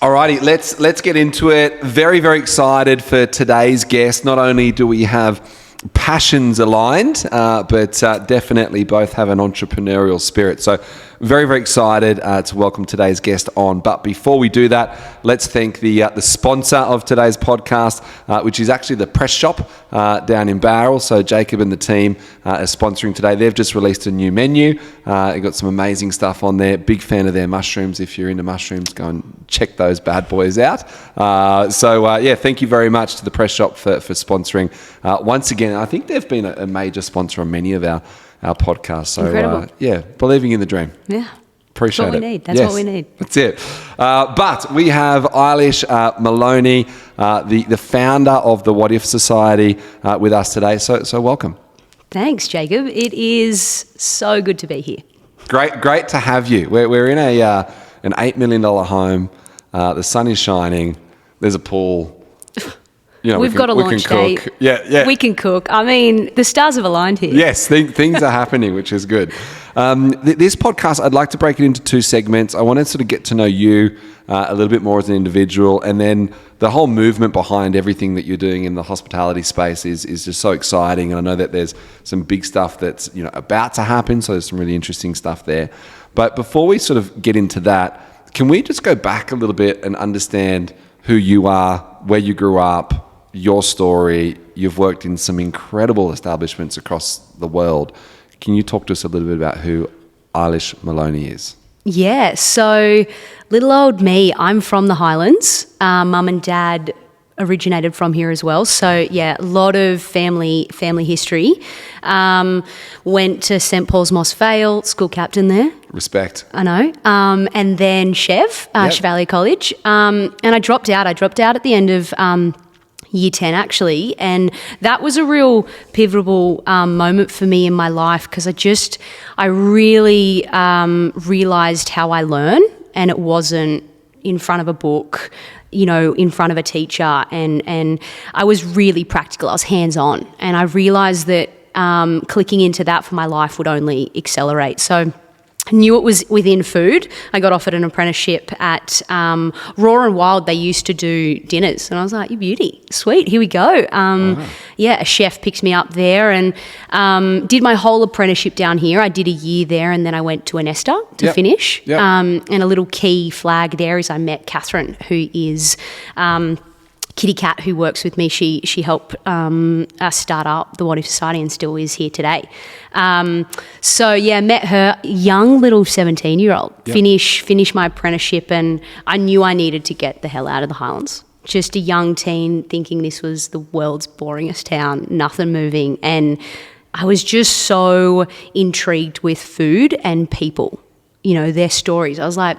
Alrighty, let's get into it. Very, very excited for today's guest. Not only do we have passions aligned, but definitely both have an entrepreneurial spirit. So very, very excited to welcome today's guest on. But before we do that, let's thank the sponsor of today's podcast, which is actually the Press Shop down in Barrel. So Jacob and the team are sponsoring today. They've just released a new menu. They've got some amazing stuff on there. Big fan of their mushrooms. If you're into mushrooms, go and check those bad boys out. Thank you very much to the Press Shop for sponsoring. Once again, I think they've been a major sponsor on many of our podcasts. So, incredible. Believing in the dream. Yeah. Appreciate it. That's what we need. That's what we need. That's it. But we have Eilish Maloney, the founder of the What If Society, with us today. So welcome. Thanks, Jacob. It is so good to be here. Great to have you. We're in an $8 million home. The sun is shining. There's a pool. We've got a launch date. Yeah. We can cook. I mean, the stars have aligned here. Yes, things are happening, which is good. This podcast, I'd like to break it into two segments. I want to sort of get to know you a little bit more as an individual, and then the whole movement behind everything that you're doing in the hospitality space is just so exciting. And I know that there's some big stuff that's about to happen, so there's some really interesting stuff there. But before we sort of get into that, can we just go back a little bit and understand who you are, where you grew up, your story? You've worked in some incredible establishments across the world. Can you talk to us a little bit about who Eilish Maloney is? Yeah, so little old me, I'm from the Highlands. Mum and dad originated from here as well. So yeah, a lot of family history. Went to St. Paul's Moss Vale, school captain there. Respect. I know. And then Chevalier College. And I dropped out. I dropped out at the end of year 10 actually, and that was a real pivotal moment for me in my life, because I really realised how I learn, and it wasn't in front of a book, in front of a teacher, and I was really practical. I was hands-on, and I realised that clicking into that for my life would only accelerate. So I knew it was within food. I got offered an apprenticeship at Raw and Wild. They used to do dinners, and I was like, "You beauty, sweet, here we go." A chef picked me up there, and did my whole apprenticeship down here. I did a year there, and then I went to Anesta to finish. And a little key flag there is I met Catherine, who is Kitty Cat, who works with me. She helped us start up the What If Society and still is here today. Met her, young little 17-year-old, finish my apprenticeship, and I knew I needed to get the hell out of the Highlands. Just a young teen thinking this was the world's boringest town, nothing moving, and I was just so intrigued with food and people, their stories. I was like,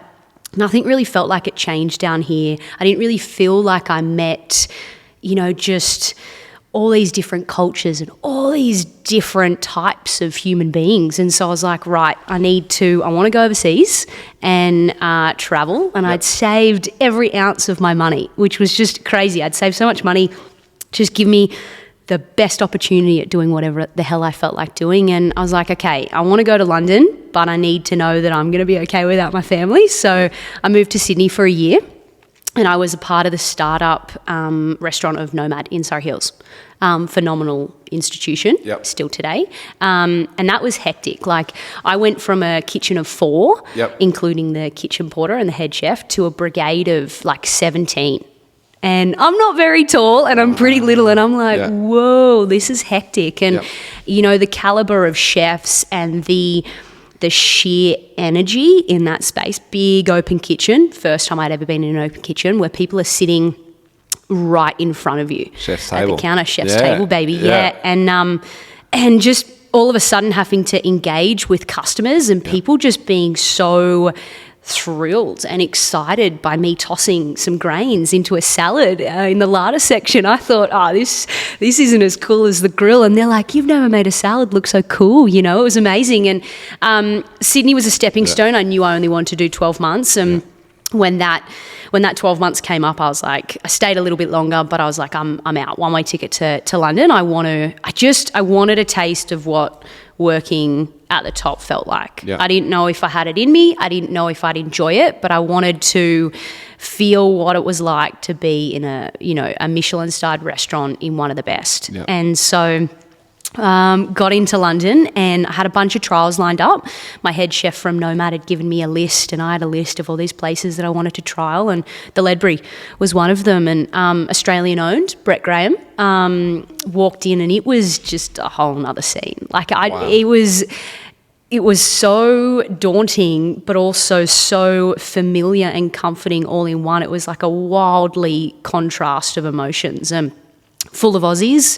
nothing really felt like it changed down here. I didn't really feel like I met, just all these different cultures and all these different types of human beings. And so I was like, right, I want to go overseas and travel. And I'd saved every ounce of my money, which was just crazy. I'd saved so much money, just give me the best opportunity at doing whatever the hell I felt like doing. And I was like, okay, I want to go to London, but I need to know that I'm going to be okay without my family. So I moved to Sydney for a year, and I was a part of the startup restaurant of Nomad in Surrey Hills. Phenomenal institution, still today. And that was hectic. Like, I went from a kitchen of 4, including the kitchen porter and the head chef, to a brigade of like 17. And I'm not very tall, and I'm pretty little, and I'm like, whoa, this is hectic. And, the caliber of chefs and the sheer energy in that space, big open kitchen, first time I'd ever been in an open kitchen, where people are sitting right in front of you. Chef's table. At the counter, chef's table, baby, And just all of a sudden having to engage with customers and people just being so thrilled and excited by me tossing some grains into a salad in the larder section. I thought, this isn't as cool as the grill. And they're like, you've never made a salad look so cool. It was amazing. And Sydney was a stepping stone. I knew I only wanted to do 12 months. And when that 12 months came up, I was like, I stayed a little bit longer, but I was like, I'm out. One-way ticket to London. I wanted a taste of what working at the top felt like. Yeah. I didn't know if I had it in me. I didn't know if I'd enjoy it, but I wanted to feel what it was like to be in a Michelin-starred restaurant in one of the best. Yeah. And so got into London and I had a bunch of trials lined up. My head chef from Nomad had given me a list, and I had a list of all these places that I wanted to trial, and the Ledbury was one of them. And Australian-owned, Brett Graham, walked in, and it was just a whole nother scene. Wow. It was so daunting, but also so familiar and comforting all in one. It was like a wildly contrast of emotions, and full of Aussies.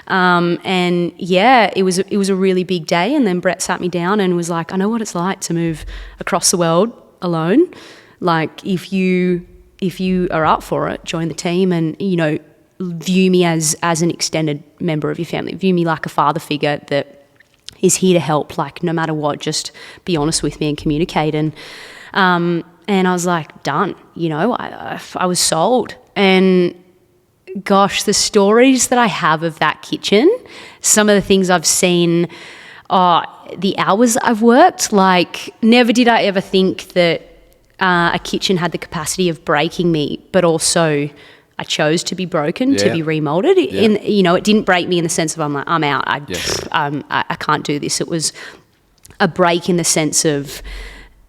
And yeah, it was a really big day. And then Brett sat me down and was like, I know what it's like to move across the world alone. Like, if you are up for it, join the team, and, view me as an extended member of your family. View me like a father figure that is here to help, like, no matter what, just be honest with me and communicate. And I was like, done, I was sold. And gosh, the stories that I have of that kitchen, some of the things I've seen, the hours I've worked, like, never did I ever think that a kitchen had the capacity of breaking me, but also I chose to be broken, to be remolded. Yeah. It didn't break me in the sense of I'm out. I can't do this. It was a break in the sense of,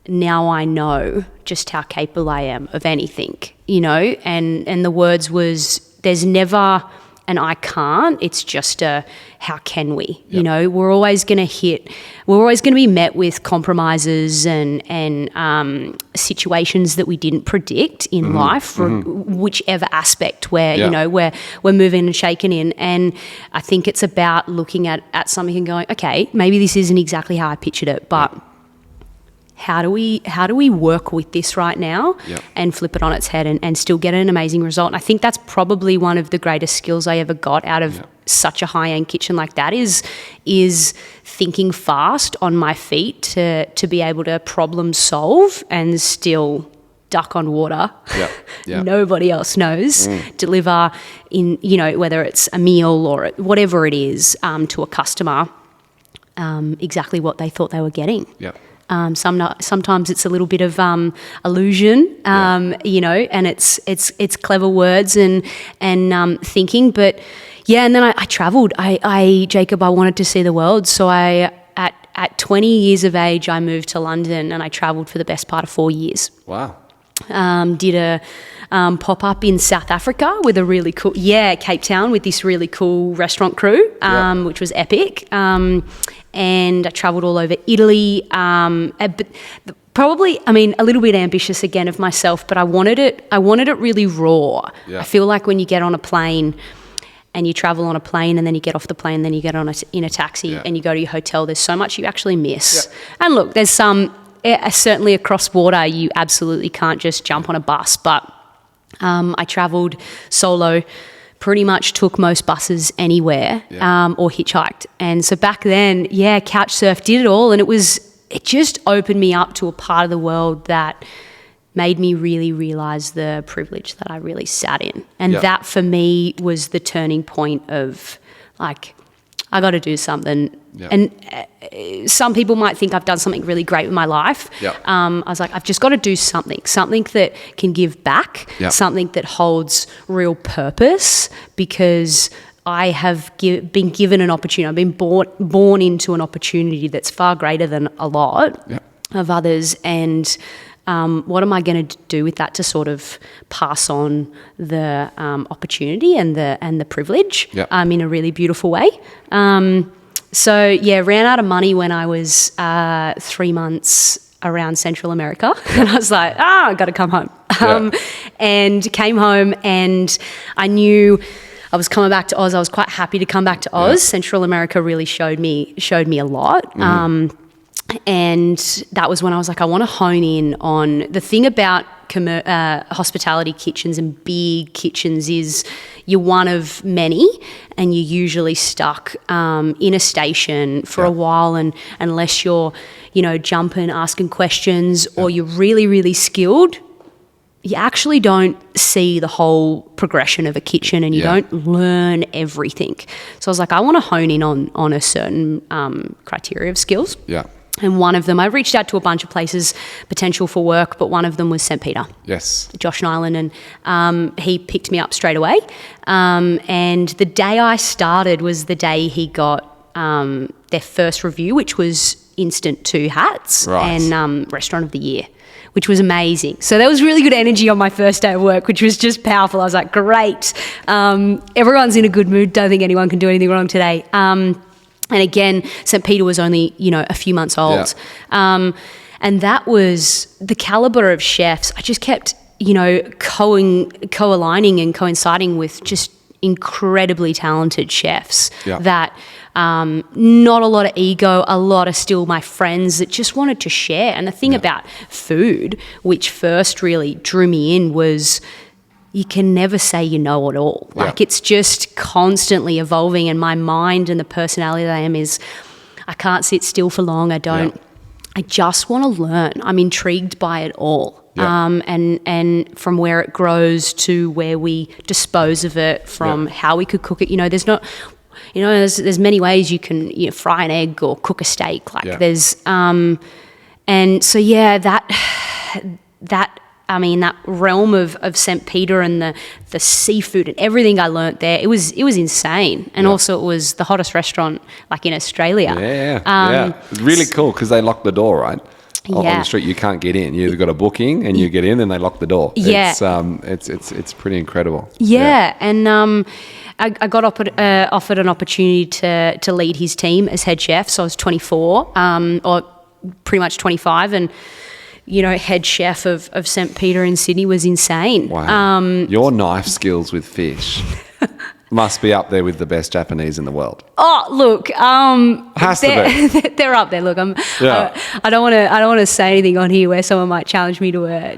now I know just how capable I am of anything, and the words was, there's never an I can't, it's just a how can we? Yep. We're always going to be met with compromises and situations that we didn't predict in life, for whichever aspect where, we're moving and shaking in. And I think it's about looking at something and going, okay, maybe this isn't exactly how I pictured it, but how do we work with this right now and flip it on its head and still get an amazing result? And I think that's probably one of the greatest skills I ever got out of such a high-end kitchen like that is thinking fast on my feet to be able to problem solve and still duck on water. Nobody else knows. Deliver in, whether it's a meal or whatever it is, to a customer, exactly what they thought they were getting. Sometimes it's a little bit of illusion, and it's clever words and thinking. But and then I travelled. Jacob, I wanted to see the world, so at 20 years of age, I moved to London and I travelled for the best part of 4 years. Wow. Did a pop-up in South Africa with a really cool, Cape Town, with this really cool restaurant crew, which was epic. And I travelled all over Italy. But probably, a little bit ambitious again of myself, but I wanted it really raw. I feel like when you get on a plane and you travel on a plane and then you get off the plane, then you get on in a taxi and you go to your hotel, there's so much you actually miss. And look, there's some, certainly across border, you absolutely can't just jump on a bus, but I travelled solo, pretty much took most buses anywhere, or hitchhiked. And so back then, couch surf, did it all, and it just opened me up to a part of the world that made me really realise the privilege that I really sat in. And that for me was the turning point of, like, I got to do something. And some people might think I've done something really great with my life. I was like, I've just got to do something that can give back, something that holds real purpose, because I have been given an opportunity. I've been born into an opportunity that's far greater than a lot of others. And what am I going to do with that to sort of pass on the opportunity and the privilege in a really beautiful way? Ran out of money when I was 3 months around Central America. And I was like, I've got to come home. And came home, and I knew I was coming back to Oz. I was quite happy to come back to Oz. Central America really showed me a lot. And that was when I was like, I want to hone in on the thing about hospitality kitchens and big kitchens is you're one of many, and you're usually stuck in a station for a while, and unless you're, jumping, asking questions, or you're really, really skilled, you actually don't see the whole progression of a kitchen, and you don't learn everything. So I was like, I want to hone in on a certain criteria of skills. Yeah. And one of them, I reached out to a bunch of places, potential for work, but one of them was St. Peter. Yes. Josh Nyland, and he picked me up straight away. And the day I started was the day he got their first review, which was instant 2 hats and Restaurant of the Year, which was amazing. So there was really good energy on my first day of work, which was just powerful. I was like, great. Everyone's in a good mood. Don't think anyone can do anything wrong today. And again, St. Peter was only, a few months old. Yeah. And that was the caliber of chefs. I just kept, co-aligning and coinciding with just incredibly talented chefs that not a lot of ego, a lot of still my friends that just wanted to share. And the thing about food, which first really drew me in, was you can never say you know it all. Like it's just constantly evolving, and my mind and the personality that I am is I can't sit still for long. I just want to learn. I'm intrigued by it all. And from where it grows to where we dispose of it, from how we could cook it. There's not, there's many ways you can fry an egg or cook a steak. There's, and so that realm of St. Peter and the seafood and everything I learnt there, it was insane. And also it was the hottest restaurant in Australia. Really cool because they lock the door, right? On the street, you can't get in. You've got a booking and you get in and they lock the door. It's pretty incredible. And I got offered an opportunity to lead his team as head chef. So I was 24 or pretty much 25, and head chef of St. Peter in Sydney was insane. Wow. Your knife skills with fish must be up there with the best Japanese in the world. Oh, look, has to be. They're up there. Look, I don't want to say anything on here where someone might challenge me to a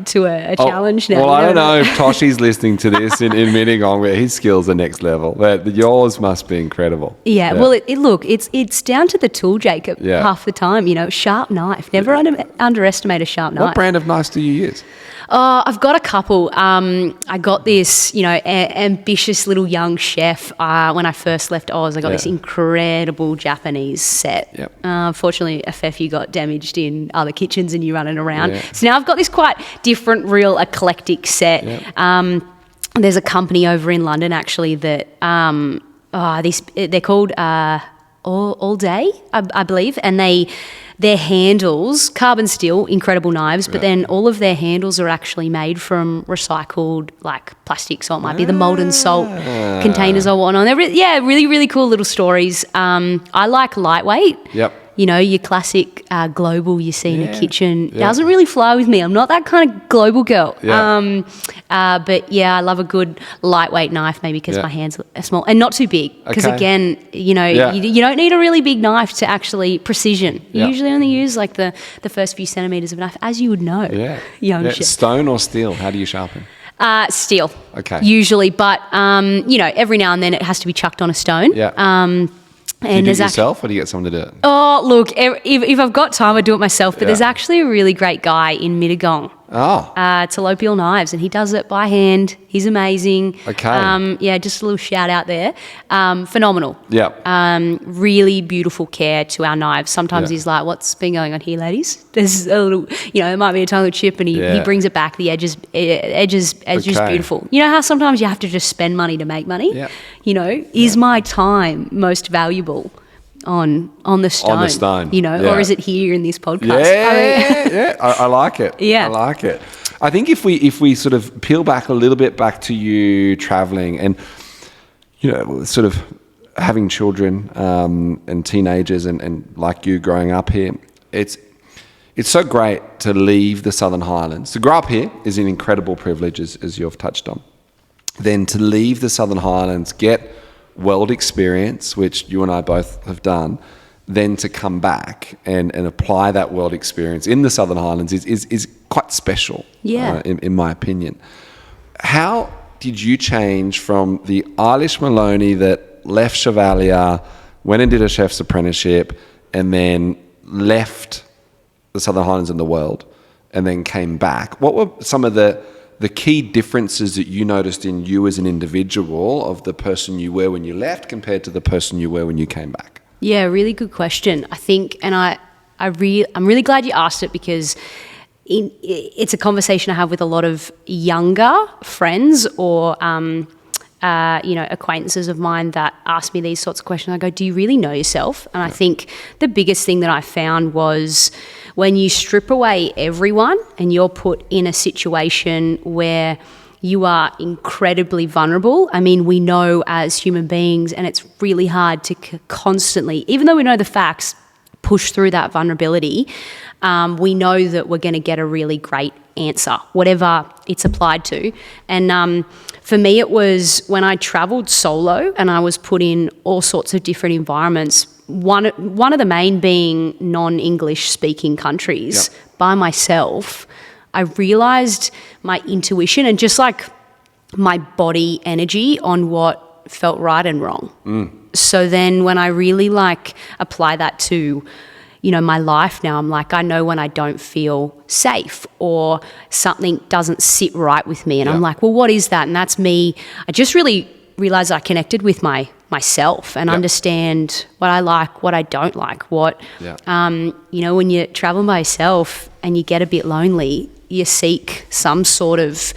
challenge now. Well, I don't know if Toshi's listening to this in Mittagong, where his skills are next level. But yours must be incredible. Yeah. Well, it's down to the tool, Jacob. Half the time, sharp knife. Never underestimate a sharp knife. What brand of knives do you use? I've got a couple. I got this, ambitious little young chef when I first left Oz. I got this incredible Japanese set. Fortunately, a fair few got damaged in other kitchens and you running around. So now I've got this quite different, real eclectic set. There's a company over in London actually that they're called All Day, I believe, and their handles, carbon steel, incredible knives, but then all of their handles are actually made from recycled plastic, so it might be the molten salt containers or whatnot. They're really, really cool little stories. I like lightweight. Your classic global you see in a kitchen doesn't really fly with me. I'm not that kind of global girl. But I love a good lightweight knife, maybe because my hands are small and not too big. Because again, you don't need a really big knife to actually precision. You usually only use the first few centimeters of a knife, as you would know. Young chef. Stone or steel? How do you sharpen? Steel. Okay. Usually, but every now and then it has to be chucked on a stone. Do you do it yourself, or do you get someone to do it? Oh, look, if I've got time, I do it myself. But there's actually a really great guy in Mittagong. Talopial Knives, and he does it by hand. He's amazing. Just a little shout out there. Phenomenal. Really beautiful care to our knives. Sometimes he's like, what's been going on here, ladies? There's a little, it might be a tiny chip, and he brings it back. The edges just beautiful. You know how sometimes you have to just spend money to make money? Is my time most valuable on the stone? On the stone. Or is it here in this podcast? I like it. I like it. I think if we sort of peel back a little bit back to you traveling and, sort of having children and teenagers and like you growing up here, it's so great to leave the Southern Highlands. To grow up here is an incredible privilege, as you've touched on. Then to leave the Southern Highlands, get world experience, which you and I both have done, then to come back and apply that world experience in the Southern Highlands is quite special, in my opinion. How did you change from the Eilish Maloney that left Chevalier, went and did a chef's apprenticeship, and then left the Southern Highlands and the world, and then came back? What were some of the the key differences that you noticed in you as an individual of the person you were when you left compared to the person you were when you came back? Yeah, really good question. I think, and I'm really glad you asked it, because it's a conversation I have with a lot of younger friends or acquaintances of mine that ask me these sorts of questions. I go, do you really know yourself? And I think the biggest thing that I found was when you strip away everyone and you're put in a situation where you are incredibly vulnerable. I mean, we know as human beings, and it's really hard to constantly, even though we know the facts, push through that vulnerability. We know that we're going to get a really great answer, whatever it's applied to. And for me, it was when I travelled solo and I was put in all sorts of different environments, one of the main being non-English speaking countries, by myself. I realised my intuition and just like my body energy on what felt right and wrong. So then when I really apply that to, my life now, I'm like, I know when I don't feel safe or something doesn't sit right with me. And I'm like, well, what is that? And that's me. I just really realised I connected with myself and understand what I like, what I don't like, when you're traveling by yourself and you get a bit lonely, you seek some sort of,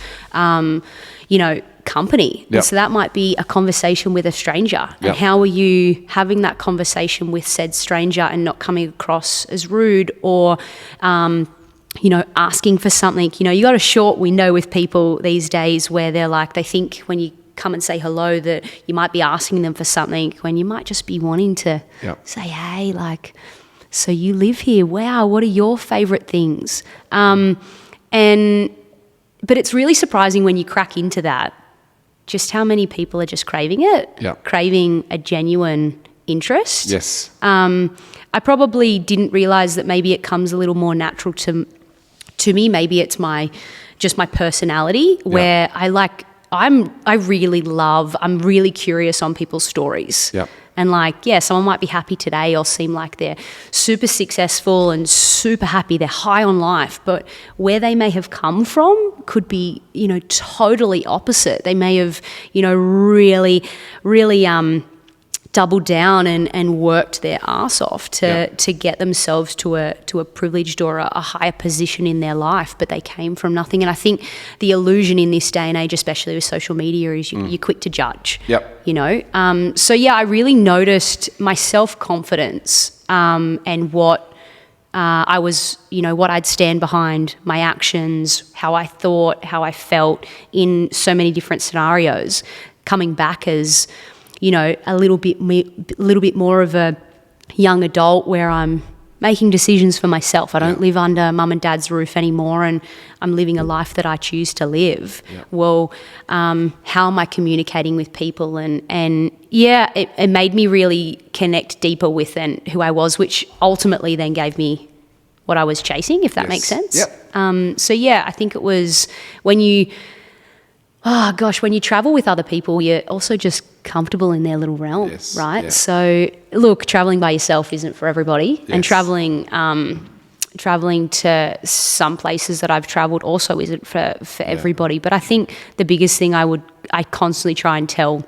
company. And so that might be a conversation with a stranger. And how are you having that conversation with said stranger and not coming across as rude or, asking for something? You got a short window with people these days where they think when you come and say hello that you might be asking them for something when you might just be wanting to say, hey, so you live here. Wow, what are your favourite things? But it's really surprising when you crack into that, just how many people are just craving it, craving a genuine interest. Yes. I probably didn't realise that maybe it comes a little more natural to me. Maybe it's my personality where I'm really curious on people's stories. Yeah. And someone might be happy today or seem like they're super successful and super happy, they're high on life, but where they may have come from could be, totally opposite. They may have, really doubled down and worked their arse off to get themselves to a privileged or a higher position in their life, but they came from nothing. And I think the illusion in this day and age, especially with social media, is you're quick to judge. I really noticed my self-confidence and what I was, what I'd stand behind, my actions, how I thought, how I felt in so many different scenarios, coming back as a little bit more of a young adult where I'm making decisions for myself. I don't live under mum and dad's roof anymore, and I'm living a life that I choose to live. Well, how am I communicating with people? And it made me really connect deeper with who I was, which ultimately then gave me what I was chasing, if that makes sense. I think it was when you travel with other people, you're also just comfortable in their little realm, right? So, look, traveling by yourself isn't for everybody, and traveling to some places that I've traveled also isn't for everybody. But I think the biggest thing I constantly try and tell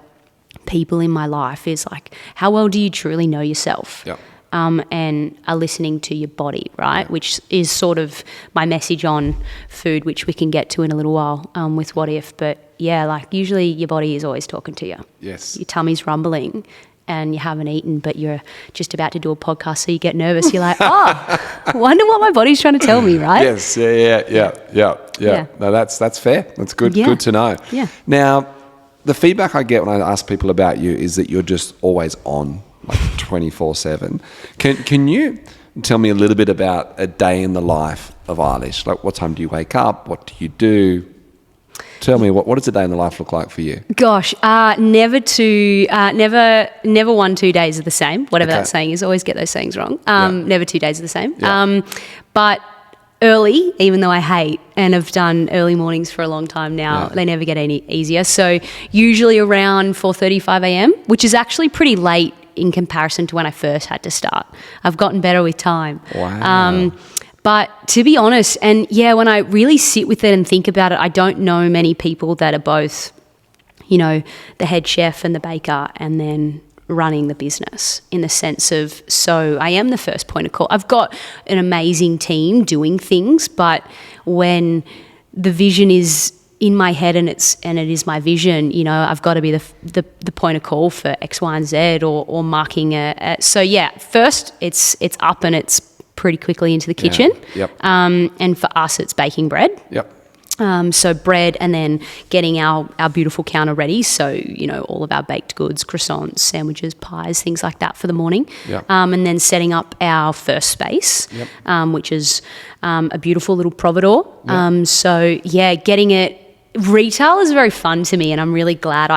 people in my life is how well do you truly know yourself? And are listening to your body, right? Which is sort of my message on food, which we can get to in a little while with What If. But usually your body is always talking to you. Yes. Your tummy's rumbling and you haven't eaten, but you're just about to do a podcast, so you get nervous. You're like, I wonder what my body's trying to tell me, right? Yes, yeah. No, that's fair. That's good. Good to know. Yeah. Now, the feedback I get when I ask people about you is that you're just always on. 24/7. Can you tell me a little bit about a day in the life of Eilish? What time do you wake up? What do you do? Tell me, what does a day in the life look like for you? Gosh, never 1 2 days are the same. Whatever that saying is, always get those sayings wrong. Never 2 days are the same. But early, even though I hate and have done early mornings for a long time now, they never get any easier. So usually around 4:35 a.m., which is actually pretty late in comparison to when I first had to start. I've gotten better with time. Wow. But to be honest, and when I really sit with it and think about it, I don't know many people that are both, the head chef and the baker and then running the business, in the sense of, so I am the first point of call. I've got an amazing team doing things, but when the vision is in my head and it is my vision, I've got to be the point of call for X, Y, and Z, or marking first it's up and it's pretty quickly into the kitchen. Yep. And for us, it's baking bread. Yep. So bread, and then getting our beautiful counter ready. So, all of our baked goods, croissants, sandwiches, pies, things like that for the morning. Yep. And then setting up our first space, which is a beautiful little providor. Yep. Getting it. Retail is very fun to me, and I'm really glad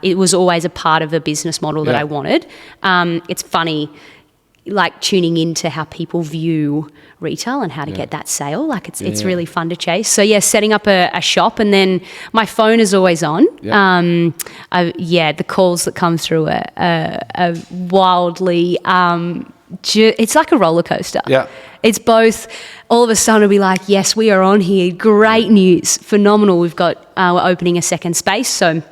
it was always a part of the business model that I wanted. It's funny, like tuning into how people view retail and how to get that sale. Like it's really fun to chase. So setting up a shop, and then my phone is always on. The calls that come through are wildly, it's like a roller coaster. Yeah. It's both, all of a sudden it'll be like, yes, we are on here. Great news. Phenomenal. We're opening a second space. So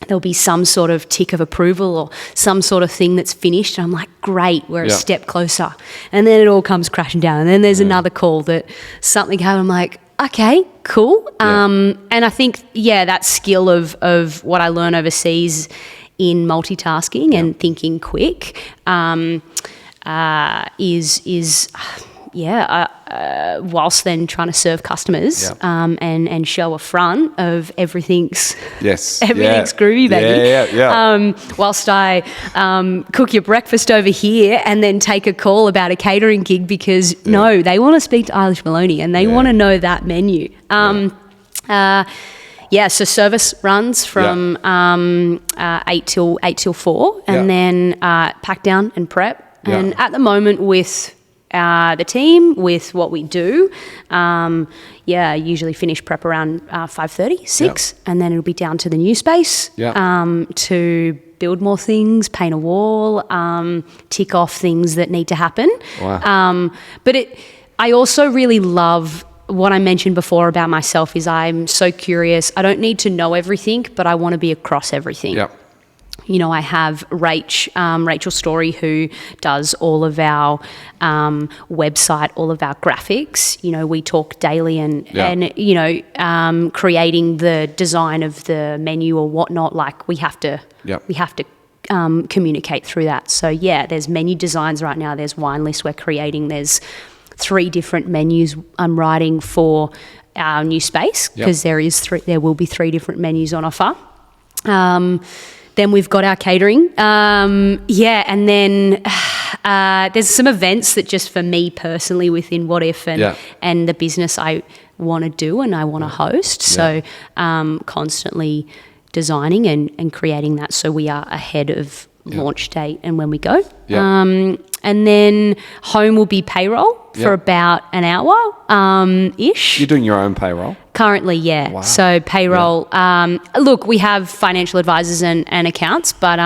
there'll be some sort of tick of approval or some sort of thing that's finished. And I'm like, great, we're a step closer. And then it all comes crashing down. And then there's another call that something happened. I'm like, okay, cool. And I think, that skill of what I learn overseas in multitasking and thinking quick is whilst then trying to serve customers and show a front of everything's groovy, baby. Whilst I cook your breakfast over here and then take a call about a catering gig because they want to speak to Eilish Maloney and they want to know that menu. So service runs from 8 till 4, and then pack down and prep. And at the moment with the team, with what we do, usually finish prep around 5:30, 6, and then it'll be down to the new space to build more things, paint a wall, tick off things that need to happen. Wow. I also really love what I mentioned before about myself is I'm so curious. I don't need to know everything, but I want to be across everything. Yep. I have Rachel Story, who does all of our website, all of our graphics. We talk daily and creating the design of the menu or whatnot. Like we have to communicate through that. So there's menu designs right now. There's wine lists we're creating. There's 3 different menus I'm writing for our new space because there will be 3 different menus on offer. Then we've got our catering. And then there's some events that just for me personally within What If and the business I want to do and I want to host. So constantly designing and creating that so we are ahead of launch date and when we go. And then home will be payroll for about an hour ish. You're doing your own payroll? Currently, Wow. So payroll. Look, we have financial advisors and accounts, but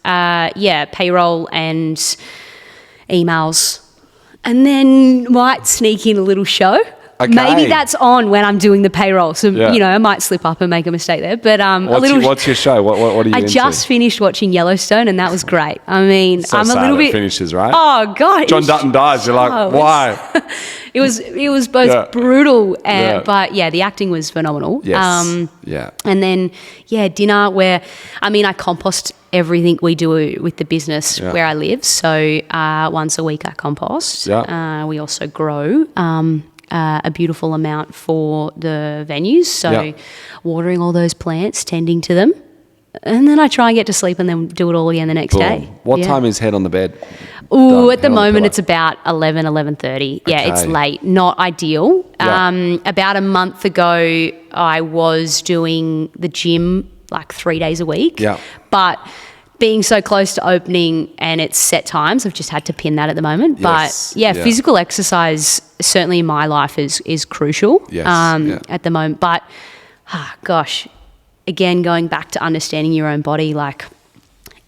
payroll and emails. And then might sneak in a little show. Okay. Maybe that's on when I'm doing the payroll. So, I might slip up and make a mistake there. But what's your show? What are you into? I just finished watching Yellowstone and that was great. I mean, so I'm a sad little bit... it finishes, right? Oh, God. John Dutton dies. You're like, why? It was both brutal, but the acting was phenomenal. Yes. And then, dinner where, I compost everything we do with the business where I live. So once a week I compost. We also grow a beautiful amount for the venues. So watering all those plants, tending to them. And then I try and get to sleep and then do it all again the next day. What time is head on the bed? At the moment it's about 11:30. Yeah, it's late. Not ideal. About a month ago, I was doing the gym like 3 days a week. But being so close to opening and it's set times, I've just had to pin that at the moment. Yes. But physical exercise certainly in my life is crucial at the moment. But gosh, again, going back to understanding your own body, like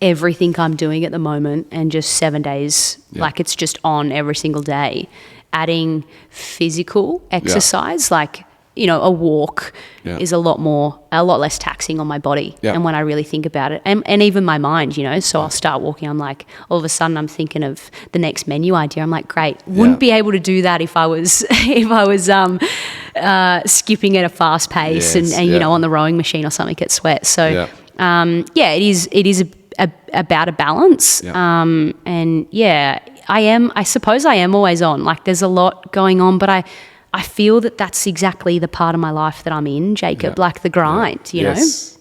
everything I'm doing at the moment and just 7 days, like it's just on every single day. adding physical exercise, like, you know, a walk is a lot less taxing on my body. And when I really think about it, and even my mind, you know, so I'll start walking. I'm like, all of a sudden I'm thinking of the next menu idea. I'm like, great. Wouldn't be able to do that if I was, skipping at a fast pace and you know, on the rowing machine or something at Sweat. So, it is about a balance. And I suppose I am always on. Like, there's a lot going on, but I feel that that's exactly the part of my life that I'm in, Jacob, like the grind, you know?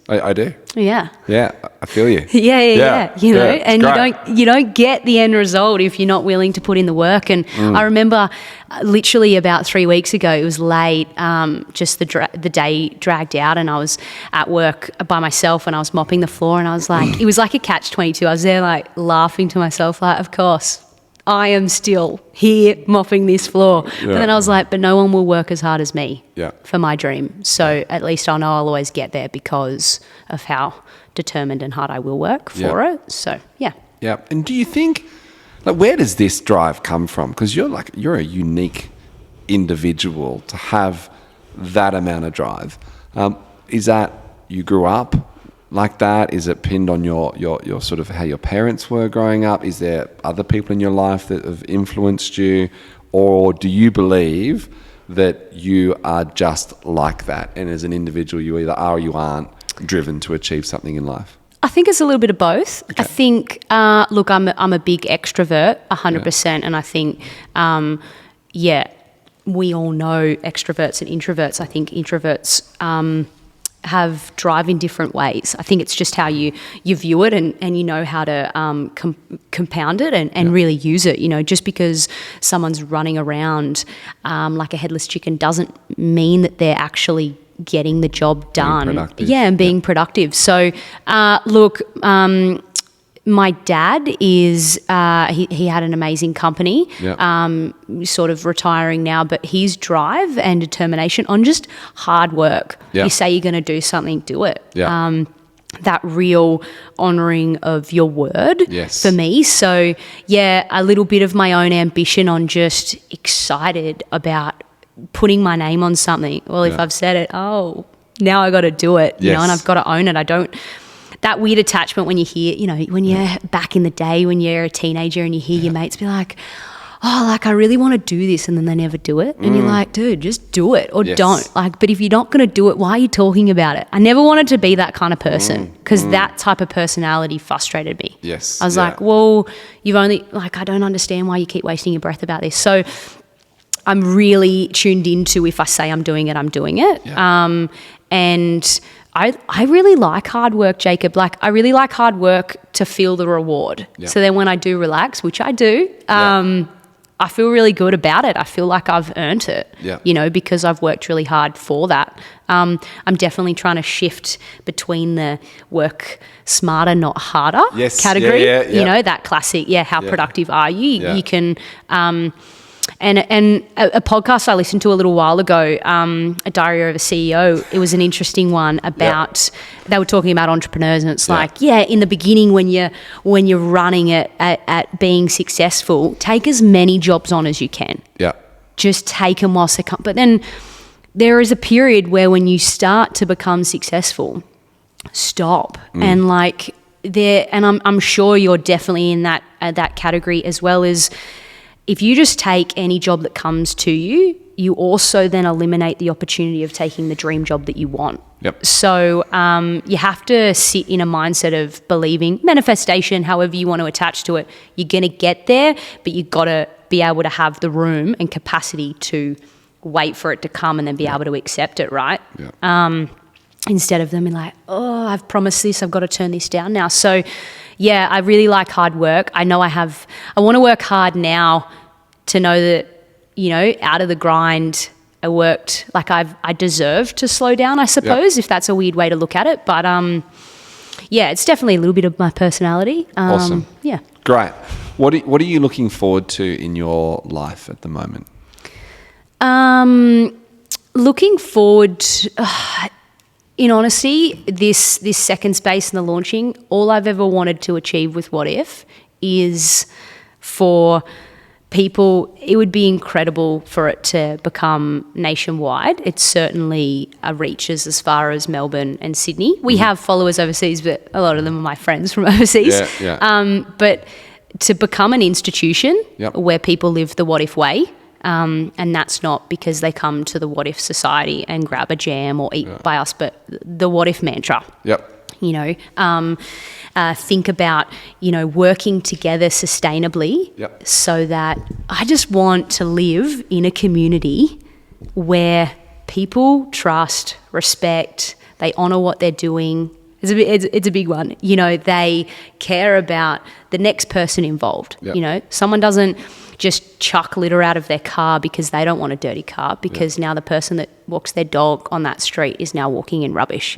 I do. Yeah. Yeah, I feel you. Yeah. You know, and you don't get the end result if you're not willing to put in the work. And I remember literally about 3 weeks ago, it was late, just the day dragged out, and I was at work by myself and I was mopping the floor, and I was like, it was like a catch-22. I was there like laughing to myself, like, of course, I am still here mopping this floor. But then I was like, but no one will work as hard as me for my dream. So at least I'll know I'll always get there because of how determined and hard I will work for it. So, yeah. And do you think, like, where does this drive come from? Because you're a unique individual to have that amount of drive. Is that you grew up like that? Is it pinned on your sort of how your parents were growing up? Is there other people in your life that have influenced you? Or do you believe that you are just like that, and as an individual you either are or you aren't driven to achieve something in life? I think it's a little bit of both. Okay. I think, look, I'm a big extrovert, 100%, and I think, we all know extroverts and introverts. I think introverts have drive in different ways. I think it's just how you view it and you know how to compound it and really use it. You know, just because someone's running around like a headless chicken doesn't mean that they're actually getting the job done. And being productive. So, look, my dad is, he had an amazing company, sort of retiring now, but his drive and determination on just hard work. You say you're going to do something, do it. That real honouring of your word for me. So, a little bit of my own ambition on just excited about putting my name on something. Well, if I've said it, now I got to do it, you know, and I've got to own it. That weird attachment when you hear, you know, when you're back in the day when you're a teenager and you hear your mates be like, I really want to do this, and then they never do it. And you're like, dude, just do it or don't. Like, but if you're not going to do it, why are you talking about it? I never wanted to be that kind of person because that type of personality frustrated me. I was like, well, you've only, like, I don't understand why you keep wasting your breath about this. So I'm really tuned into, if I say I'm doing it, I'm doing it. And I really like hard work, Jacob. Like, I really like hard work to feel the reward. So then when I do relax, which I do, I feel really good about it. I feel like I've earned it, you know, because I've worked really hard for that. I'm definitely trying to shift between the work smarter, not harder category. You know, that classic, how productive are you? You can... And a podcast I listened to a little while ago, A Diary of a CEO, it was an interesting one about, they were talking about entrepreneurs, and it's like, in the beginning when you're running it at being successful, take as many jobs on as you can. Just take them whilst they come. But then there is a period where when you start to become successful, stop. And like and I'm sure you're definitely in that category as well, as if you just take any job that comes to you, you also then eliminate the opportunity of taking the dream job that you want. So you have to sit in a mindset of believing, manifestation, however you want to attach to it. You're going to get there, but you've got to be able to have the room and capacity to wait for it to come and then be able to accept it, right? Instead of them being like, I've promised this, I've got to turn this down now. So, I really like hard work. I know I want to work hard now to know that, you know, out of the grind, I worked, like I deserve to slow down, I suppose, if that's a weird way to look at it. But, it's definitely a little bit of my personality. Awesome. Great. What are you looking forward to in your life at the moment? Looking forward... in honesty, this second space and the launching, all I've ever wanted to achieve with What If is for it would be incredible for it to become nationwide. It certainly reaches as far as Melbourne and Sydney. We have followers overseas, but a lot of them are my friends from overseas. But to become an institution where people live the what if way, and that's not because they come to the What If Society and grab a jam or eat by us, but the what if mantra. Think about, working together sustainably so that I just want to live in a community where people trust, respect, they honour what they're doing. It's a big one. They care about the next person involved. Someone doesn't just chuck litter out of their car because they don't want a dirty car, because now the person that walks their dog on that street is now walking in rubbish.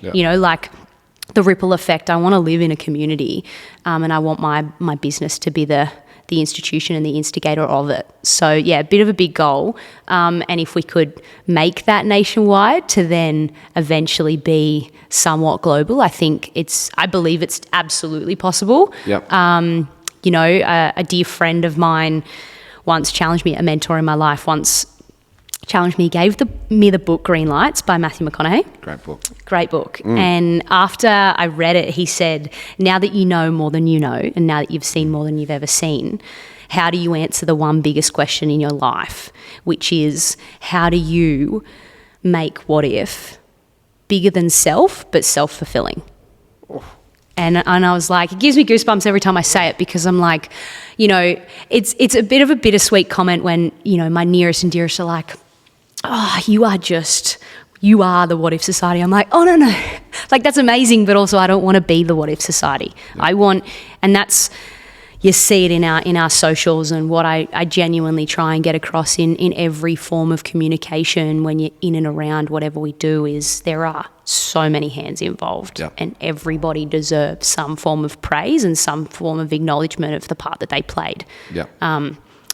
The ripple effect. I want to live in a community, and I want my business to be the institution and the instigator of it. So a bit of a big goal, and if we could make that nationwide to then eventually be somewhat global, I believe it's absolutely possible. A dear friend of mine once challenged me, a mentor in my life once challenged me, gave me the book Green Lights by Matthew McConaughey. Great book. And after I read it, he said, now that you know more than you know, and now that you've seen more than you've ever seen, how do you answer the one biggest question in your life, which is, how do you make what if bigger than self, but self-fulfilling? And I was like, it gives me goosebumps every time I say it, because I'm like, it's a bit of a bittersweet comment when, my nearest and dearest are like, oh, you are the What If Society. I'm like, oh, no. Like, that's amazing, but also I don't want to be the What If Society. And that's, you see it in our socials, and what I genuinely try and get across in every form of communication when you're in and around whatever we do is there are so many hands involved, and everybody deserves some form of praise and some form of acknowledgement of the part that they played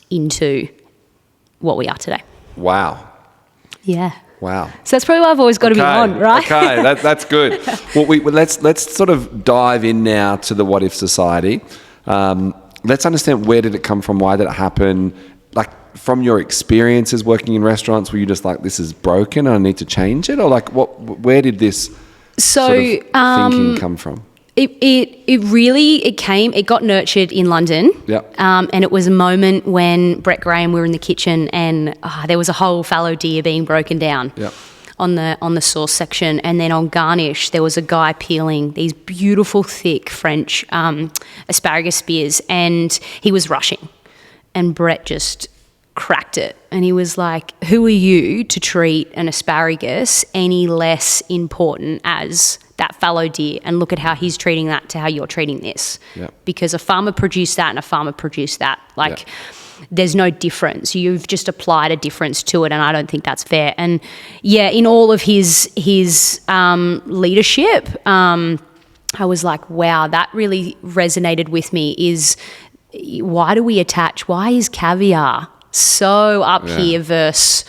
into what we are today. Wow. Yeah. Wow. So that's probably why I've always got to be on, right? Okay, that's good. Well, let's sort of dive in now to the What If Society. Let's understand, where did it come from? Why did it happen? Like, from your experiences working in restaurants, were you just like, this is broken and I need to change it? Or like, where did this sort of thinking come from? It got nurtured in London. And it was a moment when Brett Graham, we were in the kitchen, and there was a whole fallow deer being broken down on the sauce section. And then on garnish, there was a guy peeling these beautiful, thick French asparagus spears, and he was rushing. And Brett just cracked it. And he was like, who are you to treat an asparagus any less important as that fallow deer, and look at how he's treating that to how you're treating this. Because a farmer produced that and a farmer produced that. There's no difference. You've just applied a difference to it, and I don't think that's fair. And in all of his leadership, I was like, wow, that really resonated with me. Is why is caviar so up here versus,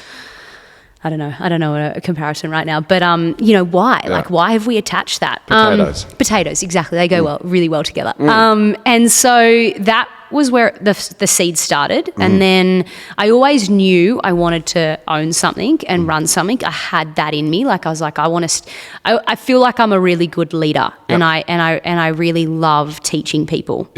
I don't know a comparison right now, but why? Like, why have we attached that? Potatoes, exactly. They go really well together. And so that was where the seed started. And then I always knew I wanted to own something and run something. I had that in me. Like, I was like, I feel like I'm a really good leader, and I really love teaching people.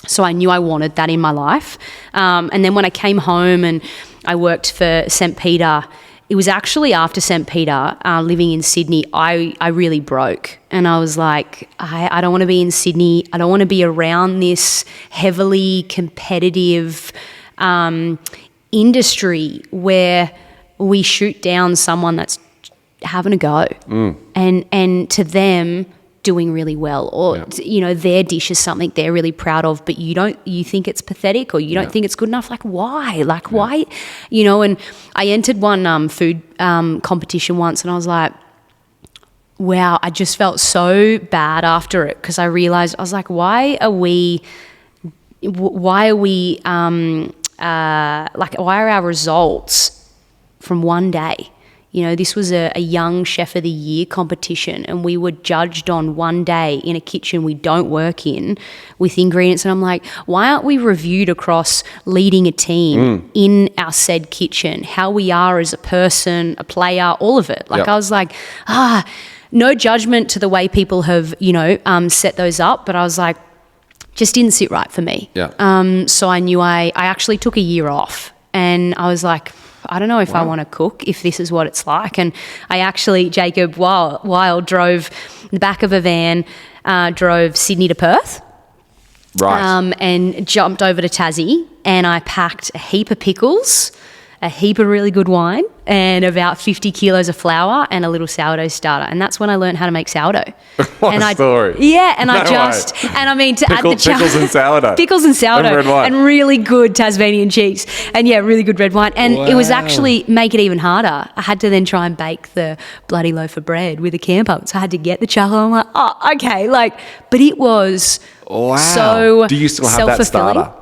So I knew I wanted that in my life. And then when I came home and I worked for St. Peter, it was actually after St. Peter, living in Sydney, I really broke. And I was like, I don't want to be in Sydney. I don't want to be around this heavily competitive industry where we shoot down someone that's having a go. And to them, doing really well, or their dish is something they're really proud of, but you think it's pathetic, or you don't think it's good enough. Like, why? Why? And I entered one food competition once, and I was like, wow, I just felt so bad after it, because I realized, I was like, why are why are our results from one day? this was a young chef of the year competition, and we were judged on one day in a kitchen we don't work in with ingredients. And I'm like, why aren't we reviewed across leading a team in our said kitchen, how we are as a person, a player, all of it? Like, I was like, no judgment to the way people have, set those up, but I was like, just didn't sit right for me. So I knew I actually took a year off, and I was like, I don't know if I want to cook, if this is what it's like. And I actually, Jacob Wild drove the back of a van, drove Sydney to Perth. Right. And jumped over to Tassie, and I packed a heap of pickles, a heap of really good wine, and about 50 kilos of flour and a little sourdough starter. And that's when I learned how to make sourdough. What a story. Yeah, and add the pickles and sourdough. Pickles and sourdough. And red wine. And really good Tasmanian cheese. And yeah, really good red wine. And it was actually, make it even harder, I had to then try and bake the bloody loaf of bread with a camper. So I had to get the chocolate. I'm like, okay. But it was so Do you still have that starter?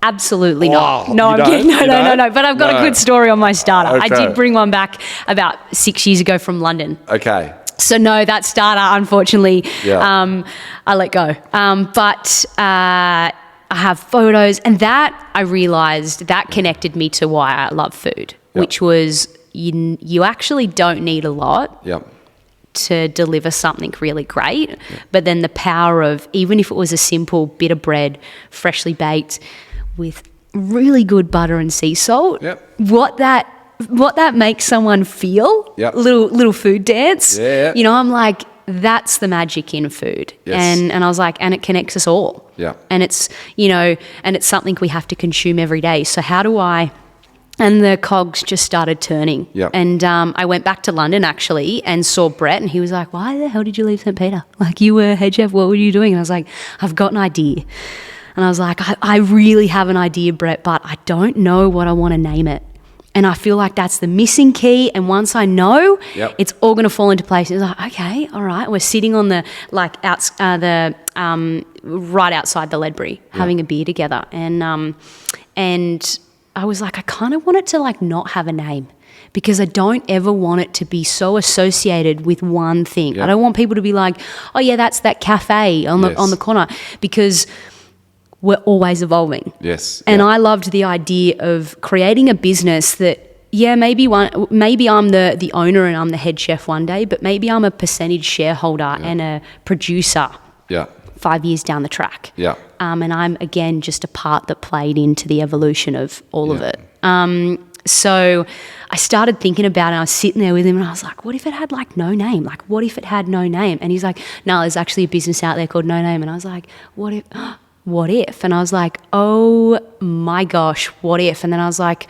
Absolutely not. Oh, No, I'm kidding. No. But I've got a good story on my starter. Okay. I did bring one back about 6 years ago from London. Okay. So no, that starter, unfortunately, I let go. But I have photos, and that I realised that connected me to why I love food, which was you actually don't need a lot. To deliver something really great, but then the power of, even if it was a simple bit of bread, freshly baked, with really good butter and sea salt, what that makes someone feel, little food dance. I'm like, that's the magic in food. And I was like, and it connects us all. And it's, and it's something we have to consume every day. So how do I? And the cogs just started turning. And I went back to London, actually, and saw Brett, and he was like, why the hell did you leave St. Peter? Like, you were head chef, what were you doing? And I was like, I've got an idea. And I was like, I really have an idea, Brett, but I don't know what I want to name it. And I feel like that's the missing key. And once I know, it's all going to fall into place. It's like, okay, all right. We're sitting on the, right outside the Ledbury, having a beer together. And I was like, I kind of want it to not have a name, because I don't ever want it to be so associated with one thing. I don't want people to be like, oh yeah, that's that cafe on the corner, because we're always evolving. And I loved the idea of creating a business that, maybe I'm the owner and I'm the head chef one day, but maybe I'm a percentage shareholder and a producer 5 years down the track. And I'm, again, just a part that played into the evolution of all of it. So I started thinking about it. I was sitting there with him, and I was like, what if it had no name? Like, what if it had no name? And he's like, no, there's actually a business out there called No Name. And I was like, what if? What if? And I was like, oh my gosh, what if? And then I was like,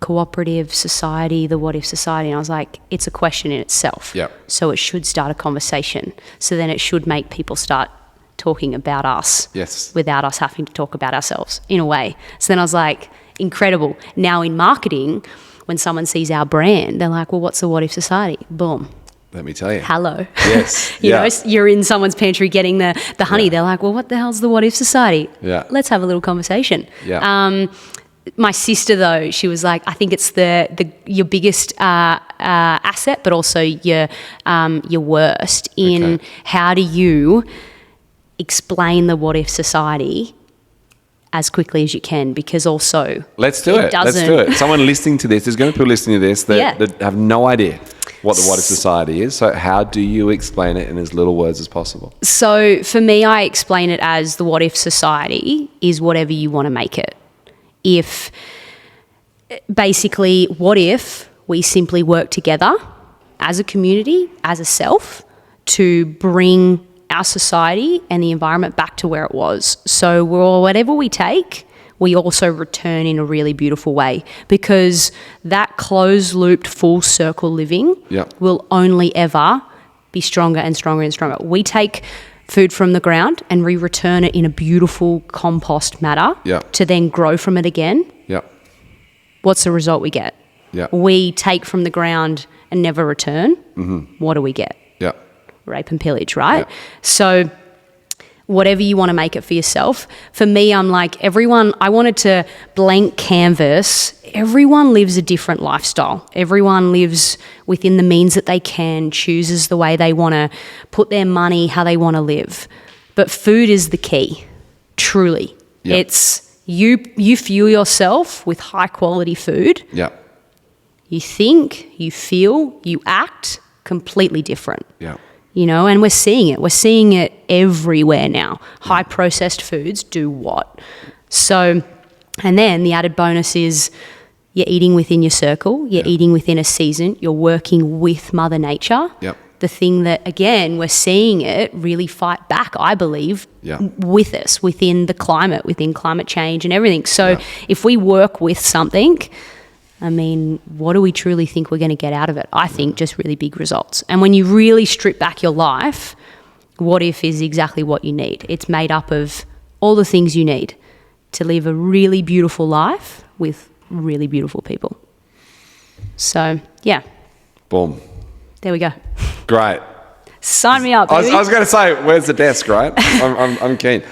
cooperative society, the What If Society. And I was like, it's a question in itself. So it should start a conversation. So then it should make people start talking about us without us having to talk about ourselves, in a way. So then I was like, incredible. Now in marketing, when someone sees our brand, they're like, well, what's the What If Society? Boom. Let me tell you. Hello. Yes. you know, you're in someone's pantry getting the honey. They're like, well, what the hell's the What If Society? Let's have a little conversation. My sister, though, she was like, I think it's your biggest asset, but also your worst in how do you explain the What If Society as quickly as you can, because also Let's do it. Someone listening to this, there's going to be people listening to this that have no idea what the What If Society is. So how do you explain it in as little words as possible? So for me, I explain it as the What If Society is whatever you want to make it. If basically, what if we simply work together as a community, as a self, to bring our society and the environment back to where it was. So whatever we take, we also return in a really beautiful way, because that closed-looped, full-circle living will only ever be stronger and stronger and stronger. We take food from the ground and we return it in a beautiful compost matter to then grow from it again. What's the result we get? We take from the ground and never return. What do we get? Rape and pillage, right? So whatever you want to make it for yourself. For me, I'm like, I wanted to blank canvas. Everyone lives a different lifestyle. Everyone lives within the means that they can, chooses the way they want to put their money, how they want to live. But food is the key, truly. Yep. It's you fuel yourself with high quality food. Yeah. You think, you feel, you act completely different. Yeah. And we're seeing it. We're seeing it everywhere now. High processed foods do what? So, and then the added bonus is you're eating within your circle, you're eating within a season, you're working with Mother Nature. Yep. The thing that, again, we're seeing it really fight back, I believe, with us, within the climate, within climate change and everything. So if we work with something, I mean, what do we truly think we're going to get out of it? I think just really big results. And when you really strip back your life, What If is exactly what you need. It's made up of all the things you need to live a really beautiful life with really beautiful people. So, yeah. Boom. There we go. Great. Sign me up, I baby. was going to say, where's the desk, right? I'm keen.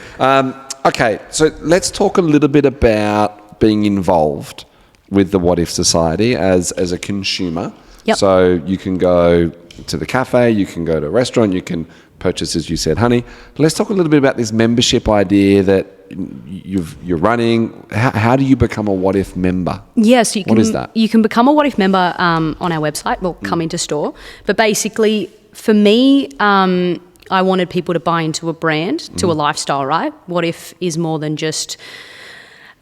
Okay, so let's talk a little bit about being involved with the What If Society as a consumer. Yep. So you can go to the cafe, you can go to a restaurant, you can purchase, as you said, honey. Let's talk a little bit about this membership idea that you're running. How do you become a What If member? Yes, you can. What is that? You can become a What If member on our website. Well, come into store. But basically, for me, I wanted people to buy into a brand, to a lifestyle, right? What If is more than just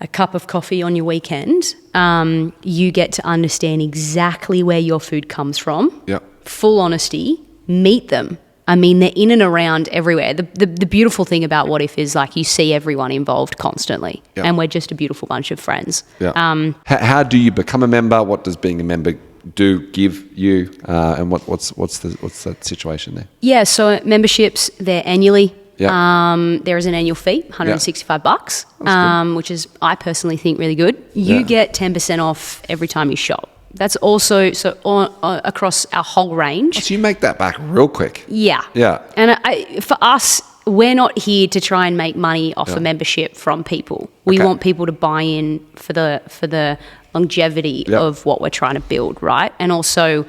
a cup of coffee on your weekend. You get to understand exactly where your food comes from. Yep. Full honesty, meet them. I mean, they're in and around everywhere. The beautiful thing about What If is, like, you see everyone involved constantly. Yep. And we're just a beautiful bunch of friends. Yeah. How do you become a member? What does being a member give you? And what's the situation there? Yeah, so memberships, they're annually. Yeah. There is an annual fee, $165, which is, I personally think, really good. You get 10% off every time you shop. That's also across our whole range. So you make that back real quick. Yeah. Yeah. And for us, we're not here to try and make money off a membership from people. We want people to buy in for the longevity of what we're trying to build, right? And also,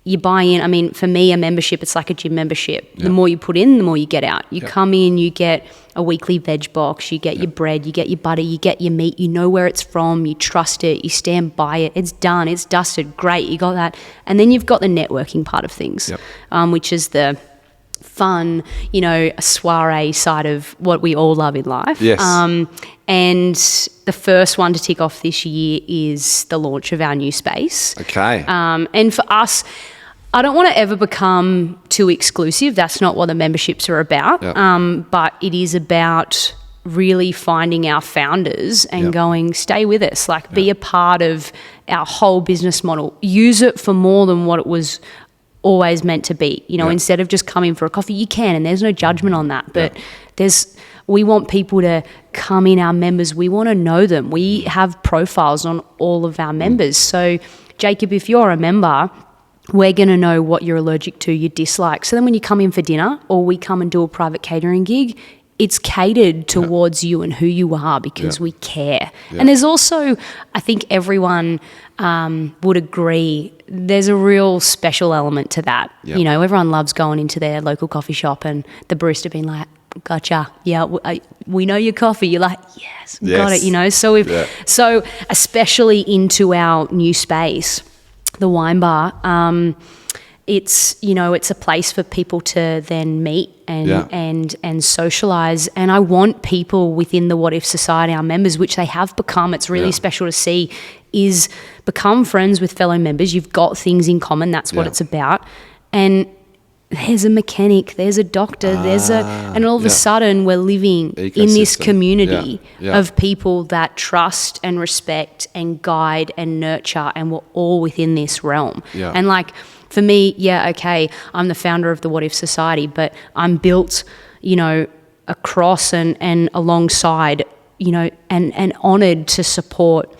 you buy in. I mean, for me, a membership, it's like a gym membership. The more you put in, the more you get out. You come in, you get a weekly veg box, you get your bread, you get your butter, you get your meat, you know where it's from, you trust it, you stand by it, it's done, it's dusted, great, you got that. And then you've got the networking part of things, which is the fun, a soiree side of what we all love in life. Yes. And the first one to tick off this year is the launch of our new space. Okay. And for us, I don't want to ever become too exclusive. That's not what the memberships are about. Yep. But it is about really finding our founders and going, stay with us, be a part of our whole business model. Use it for more than what it was always meant to be. Instead of just coming for a coffee, you can, and there's no judgment on that. But we want people to come in, our members. We want to know them. We have profiles on all of our members. So, Jacob, if you're a member, we're going to know what you're allergic to, your dislikes. So then when you come in for dinner or we come and do a private catering gig, it's catered towards you and who you are because we care. And there's also, I think everyone would agree, there's a real special element to that. Everyone loves going into their local coffee shop and the barista being like, gotcha, we know your coffee. You're like, yes. Got it, So especially into our new space, the wine bar, it's a place for people to then meet and socialize. And I want people within the What If Society, our members, which they have become, it's really special to see, is become friends with fellow members. You've got things in common. That's what it's about. And there's a mechanic, there's a doctor, and all of a sudden we're living in this community of people that trust and respect and guide and nurture, and we're all within this realm. And for me, I'm the founder of the What If Society, but I'm built, across and alongside, and honoured to support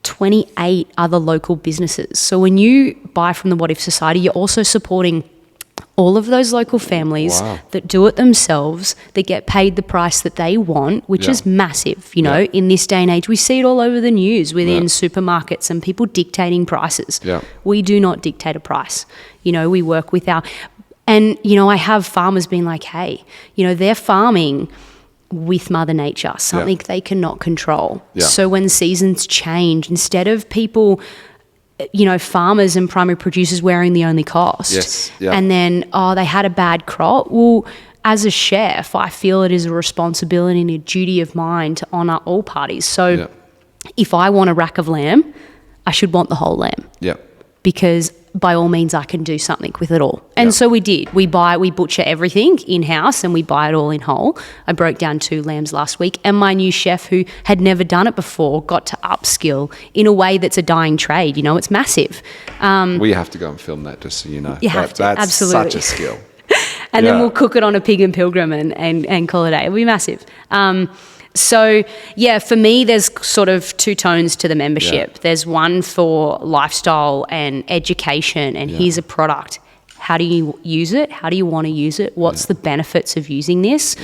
28 other local businesses. So when you buy from the What If Society, you're also supporting all of those local families that do it themselves, that get paid the price that they want, which is massive. You know, in this day and age, we see it all over the news within supermarkets and people dictating prices. We do not dictate a price. You know, we work with and, you know, I have farmers being like, hey, you know, they're farming with Mother Nature, something they cannot control. So when seasons change, instead of people, you know, farmers and primary producers wearing the only cost, and then, they had a bad crop. Well, as a chef, I feel it is a responsibility and a duty of mine to honour all parties. So if I want a rack of lamb, I should want the whole lamb. Because by all means I can do something with it all. And so we did. We butcher everything in-house and we buy it all in whole. I broke down 2 lambs last week, and my new chef, who had never done it before, got to upskill in a way that's a dying trade. You know, it's massive. We have to go and film that, just so you know. You have to, that's absolutely. such a skill. And then we'll cook it on a pig and pilgrim and call it a day. It'll be massive. So, for me, there's sort of 2 tones to the membership. There's one for lifestyle and education, and here's a product. How do you use it? How do you want to use it? What's the benefits of using this?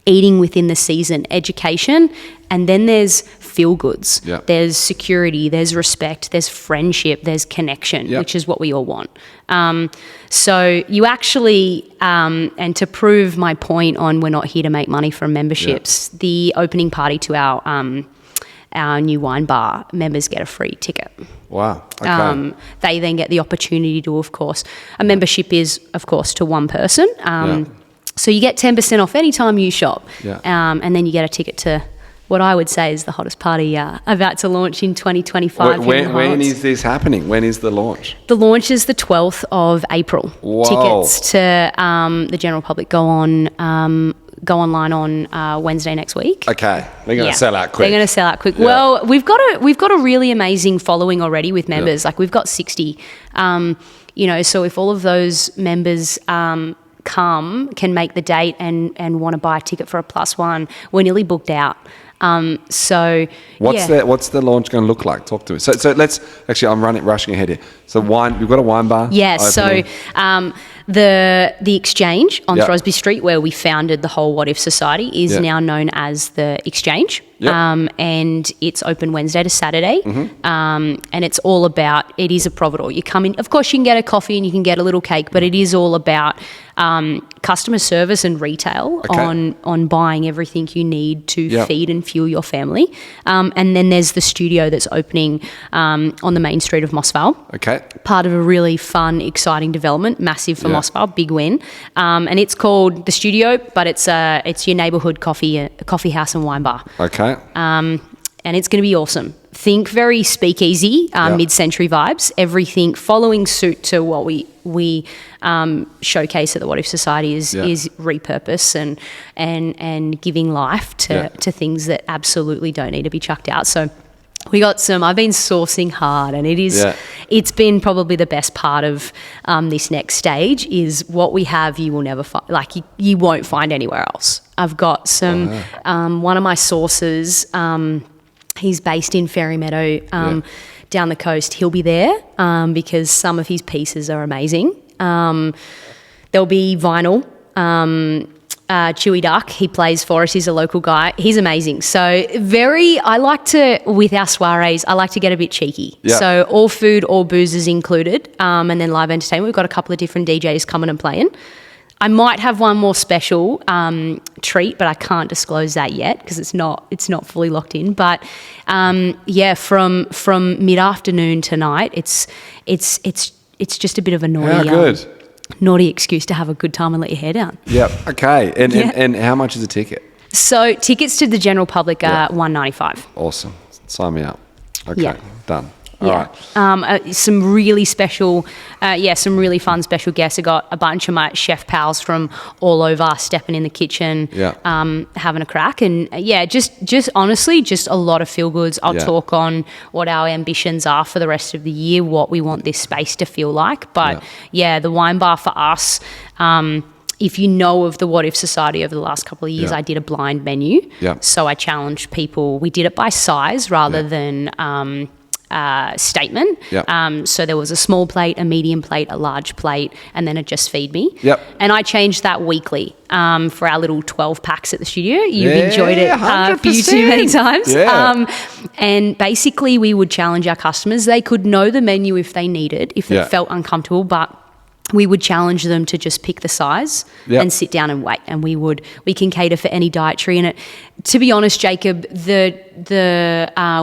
Eating within the season, education, and then there's feel goods. There's security, there's respect, there's friendship, there's connection, which is what we all want. So you actually, and to prove my point on we're not here to make money from memberships, the opening party to our new wine bar, members get a free ticket. Wow. Okay. They then get the opportunity to, of course, a membership is, of course, to one person. So you get 10% off any time you shop. And then you get a ticket to what I would say is the hottest party about to launch in 2025. When is this happening? When is the launch? The launch is the 12th of April. Whoa. Tickets to the general public go online on Wednesday next week. Okay, they're going to sell out quick. They're going to sell out quick. Well, we've got a really amazing following already with members. Like we've got 60. You know, so if all of those members can make the date and want to buy a ticket for a +1, we're nearly booked out. So what's the launch going to look like? Talk to me. So let's actually, I'm rushing ahead here. So we've got a wine bar. Yeah. Opening. So the Exchange on Throsby Street, where we founded the whole What If Society, is now known as the Exchange. And it's open Wednesday to Saturday. And it's all about, it is a providore. You come in, of course you can get a coffee and you can get a little cake, but it is all about customer service and retail on buying everything you need to feed and fuel your family. And then there's the studio that's opening on the main street of Mossvale. Part of a really fun, exciting development, massive for Mossvale, big win. And it's called The Studio, but it's your neighbourhood coffee house and wine bar. And it's going to be awesome. Think very speakeasy, mid-century vibes, everything following suit to what we showcase at the What If Society is repurpose and giving life to things that absolutely don't need to be chucked out. So we got I've been sourcing hard, and it's been probably the best part of this next stage is what we have you will never find, like you won't find anywhere else. I've got some, one of my sources, he's based in Fairy Meadow down the coast. He'll be there because some of his pieces are amazing. There'll be vinyl. Chewy Duck, he plays for us, he's a local guy, he's amazing. So I like to, with our soirees, I like to get a bit cheeky. So all food, all booze is included, and then live entertainment. We've got a couple of different DJs coming and playing. I might have one more special treat, but I can't disclose that yet because it's not fully locked in. But from mid-afternoon tonight, it's just a bit of a naughty. Naughty excuse to have a good time and let your hair down. Okay. And how much is a ticket? So tickets to the general public are $195. Awesome. Sign me up. Okay. Done. All right. Some really special, some really fun special guests. I got a bunch of my chef pals from all over stepping in the kitchen, having a crack. And just honestly, just a lot of feel goods. I'll talk on what our ambitions are for the rest of the year, what we want this space to feel like. But the wine bar for us, if you know of the What If Society over the last couple of years, I did a blind menu. So I challenged people. We did it by size rather than statement. Yep. So there was a small plate, a medium plate, a large plate, and then a just feed me. Yep. And I changed that weekly for our little 12 packs at the studio. You've Yeah, enjoyed it a few too many times. Yeah. And basically we would challenge our customers. They could know the menu if they needed, if they Yeah. felt uncomfortable, but we would challenge them to just pick the size Yep. and sit down and wait. And we can cater for any dietary. And to be honest, Jacob, the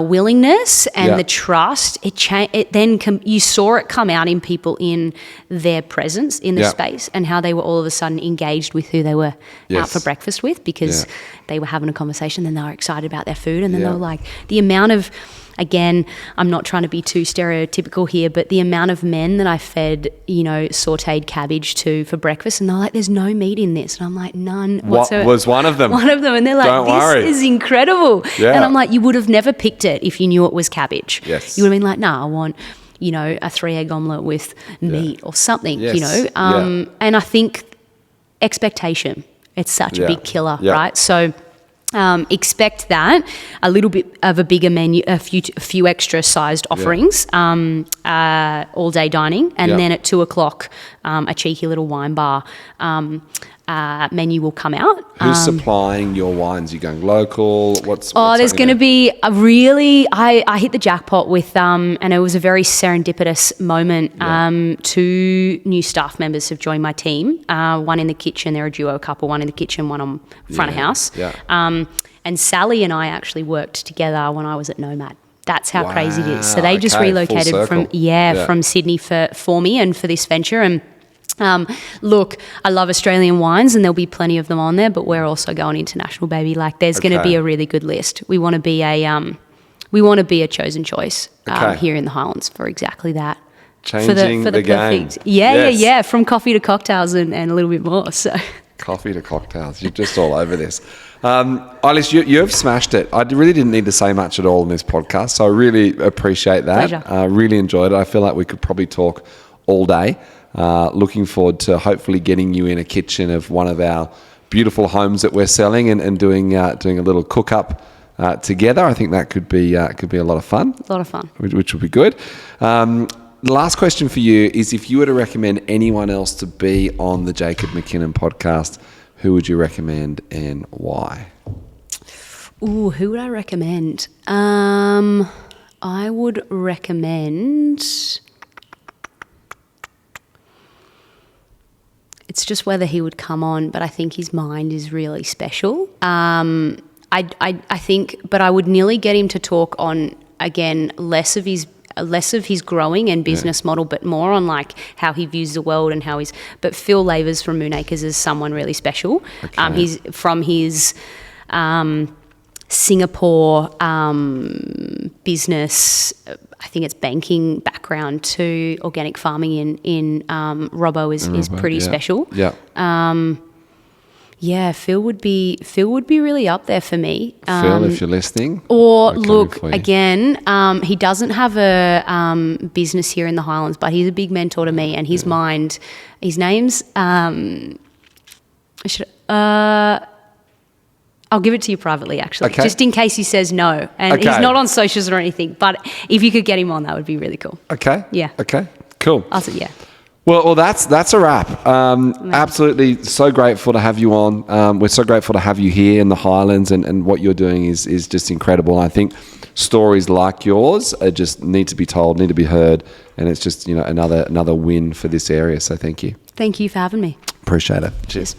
willingness and Yeah. the trust, you saw it come out in people in their presence in the Yeah. space, and how they were all of a sudden engaged with who they were Yes. out for breakfast with, because Yeah. they were having a conversation, then they were excited about their food, and then Yeah. they were like, the amount of, again, I'm not trying to be too stereotypical here, but the amount of men that I fed, sauteed cabbage to for breakfast, and they're like, there's no meat in this. And I'm like, none whatsoever. What was one of them? One of them. And they're like, Don't worry. this is incredible. Yeah. And I'm like, you would have never picked it if you knew it was cabbage. Yes. You would have been like, nah, I want, a 3-egg omelette with meat or something, Yes. Yeah. And I think expectation, it's such Yeah. a big killer, Yeah. right? So expect that, a little bit of a bigger menu, a few extra sized offerings, all day dining, and Yeah. then at 2:00, a cheeky little wine bar menu will come out. Who's supplying your wines? You going local? What's There's going to happening be I hit the jackpot with, and it was a very serendipitous moment. Yeah. 2 new staff members have joined my team. One in the kitchen, they're a duo couple, one in the kitchen, one on front of house. Yeah. And Sally and I actually worked together when I was at Nomad. That's how crazy it is. So Wow, they just okay, full relocated circle. from Sydney for me and for this venture. And look, I love Australian wines, and there'll be plenty of them on there, but we're also going international, baby. Like, there's going to Okay. be a really good list. We want to be a chosen choice Okay. here in the Highlands for exactly that. Changing the game. Yeah. From coffee to cocktails and a little bit more. So Coffee to cocktails. You're just all over this. Eilish, you have smashed it. I really didn't need to say much at all in this podcast, so I really appreciate that. Pleasure. I really enjoyed it. I feel like we could probably talk all day. Looking forward to hopefully getting you in a kitchen of one of our beautiful homes that we're selling and doing a little cook up together. I think that could be a lot of fun. a lot of fun. Which would be good. The last question for you is, if you were to recommend anyone else to be on the Jacob McKinnon podcast, who would you recommend and why? Ooh, who would I recommend? I would recommend... It's just whether he would come on, but I think his mind is really special. I think, but I would nearly get him to talk on, again, less of his growing and business model, but more on like how he views the world and how he's. But Phil Lavers from Moonacres is someone really special. Okay. He's from his Singapore business. I think it's banking background to organic farming in Robbo is pretty special. Yeah. Phil would be really up there for me. Phil, if you're listening. Or we're coming look, for you. again, he doesn't have a business here in the Highlands, but he's a big mentor to me, and his mind, his name's I'll give it to you privately, actually, Okay. just in case he says no. And Okay. he's not on socials or anything, but if you could get him on, that would be really cool. Okay. Yeah. Okay. Cool. I'll say yeah. Well, that's a wrap. Absolutely, so grateful to have you on. We're so grateful to have you here in the Highlands, and what you're doing is just incredible. I think stories like yours just need to be told, need to be heard, and it's just another win for this area. So thank you. Thank you for having me. Appreciate it. Cheers.